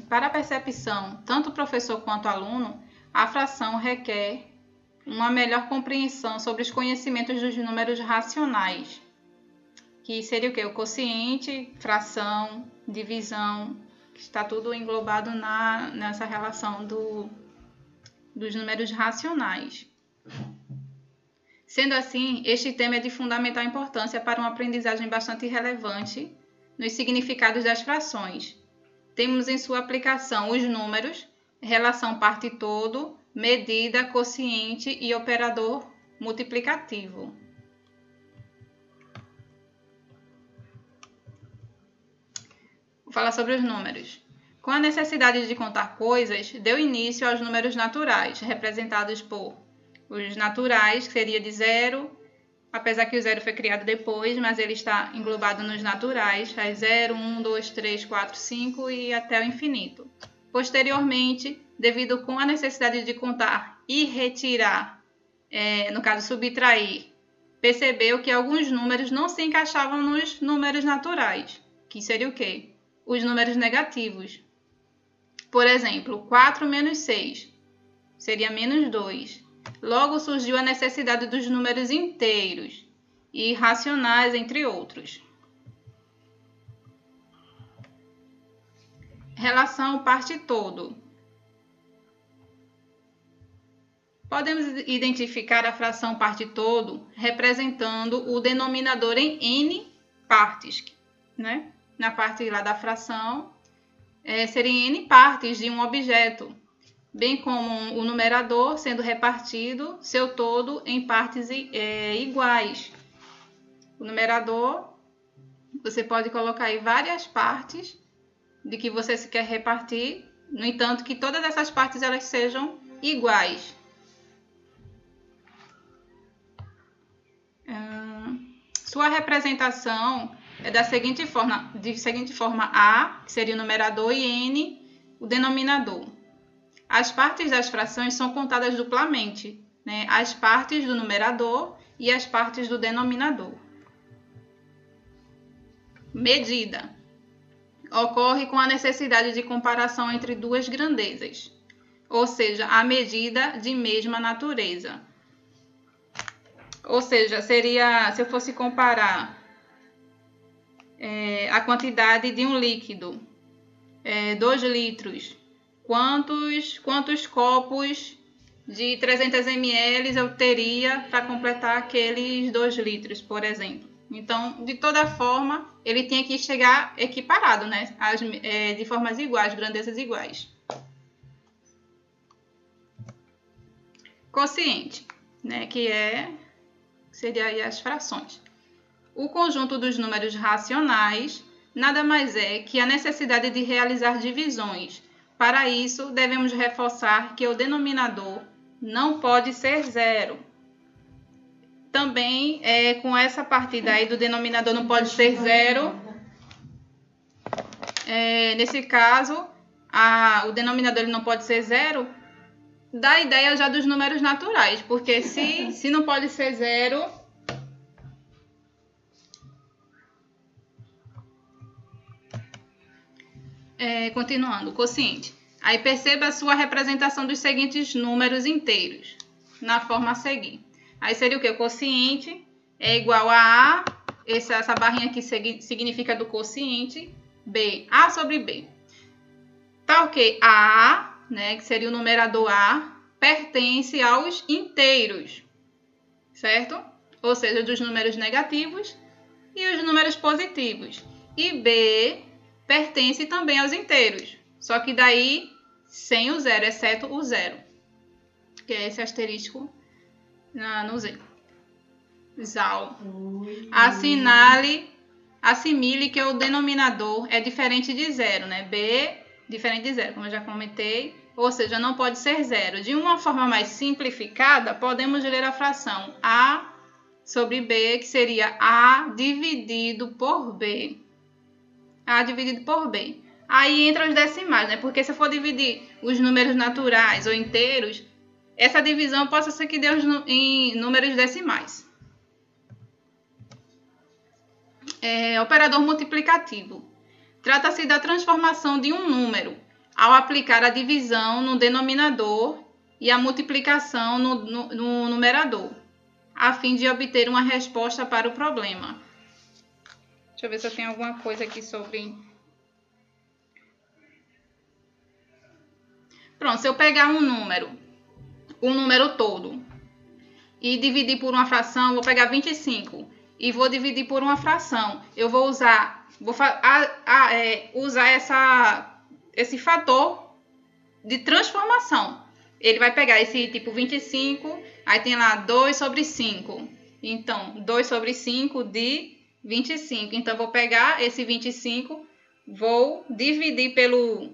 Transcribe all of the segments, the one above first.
Para a percepção, tanto o professor quanto o aluno, a fração requer uma melhor compreensão sobre os conhecimentos dos números racionais, que seria o quê? O quociente, fração, divisão, que está tudo englobado nessa relação dos números racionais. Sendo assim, este tema é de fundamental importância para uma aprendizagem bastante relevante nos significados das frações. Temos em sua aplicação os números, relação parte e todo, medida, quociente e operador multiplicativo. Vou falar sobre os números. Com a necessidade de contar coisas, deu início aos números naturais, representados por os naturais, que seria de 0, apesar que o 0 foi criado depois, mas ele está englobado nos naturais, as 0, 1, 2, 3, 4, 5 e até o infinito. Posteriormente, devido com a necessidade de contar e retirar, no caso subtrair, percebeu que alguns números não se encaixavam nos números naturais, que seria o quê? Os números negativos. Por exemplo, 4 menos 6 seria menos 2. Logo surgiu a necessidade dos números inteiros e racionais, entre outros. Relação parte todo. Podemos identificar a fração parte todo representando o denominador em n partes, né? Na parte lá da fração, seriam n partes de um objeto, bem como o numerador sendo repartido seu todo em partes iguais. O numerador, você pode colocar aí várias partes de que você se quer repartir, no entanto que todas essas partes elas sejam iguais. Sua representação é da seguinte forma: A, que seria o numerador, e N, o denominador. As partes das frações são contadas duplamente, né? As partes do numerador e as partes do denominador. Medida. Ocorre com a necessidade de comparação entre duas grandezas, ou seja, a medida de mesma natureza. Ou seja, seria, se eu fosse comparar a quantidade de um líquido, 2 litros, quantos copos de 300 ml eu teria para completar aqueles 2 litros, por exemplo. Então, de toda forma, ele tinha que chegar equiparado, né? De formas iguais, grandezas iguais. Quociente, né? Que seria aí as frações. O conjunto dos números racionais nada mais é que a necessidade de realizar divisões. Para isso, devemos reforçar que o denominador não pode ser 0. Também, com essa partida aí do denominador não pode ser 0, nesse caso, o denominador ele não pode ser 0, dá a ideia já dos números naturais, porque se não pode ser 0, continuando, quociente. Aí perceba a sua representação dos seguintes números inteiros, na forma a seguir. Aí seria o quê? O quociente é igual a essa barrinha aqui significa do quociente, B, A sobre B. Tá ok? A, né, que seria o numerador A, pertence aos inteiros, certo? Ou seja, dos números negativos e os números positivos. E B pertence também aos inteiros, só que daí sem o 0, exceto o 0, que é esse asterisco no Z. Zal. Assimile que o denominador é diferente de 0, né? B diferente de 0, como eu já comentei, ou seja, não pode ser 0. De uma forma mais simplificada, podemos ler a fração A sobre B, que seria A dividido por B. A dividido por B. Aí entra os decimais, né? Porque se eu for dividir os números naturais ou inteiros, essa divisão possa ser que dê em números decimais. Operador multiplicativo. Trata-se da transformação de um número ao aplicar a divisão no denominador e a multiplicação no numerador, a fim de obter uma resposta para o problema. Deixa eu ver se eu tenho alguma coisa aqui sobre... Pronto, se eu pegar um número todo, e dividir por uma fração, vou pegar 25 e vou dividir por uma fração. Eu vou usar esse fator de transformação. Ele vai pegar esse tipo 25, aí tem lá 2 sobre 5. Então, 2 sobre 5 de 25. Então, eu vou pegar esse 25, vou dividir pelo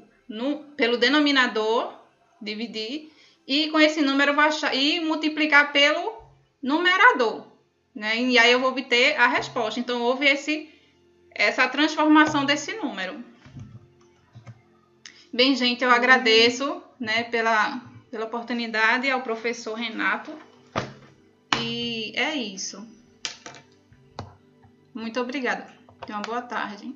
denominador, dividir, e com esse número eu vou achar, e multiplicar pelo numerador, né? E aí eu vou obter a resposta. Então, houve essa transformação desse número. Bem, gente, eu agradeço, né, pela oportunidade ao professor Renato. E é isso. Muito obrigada. Tenha uma boa tarde.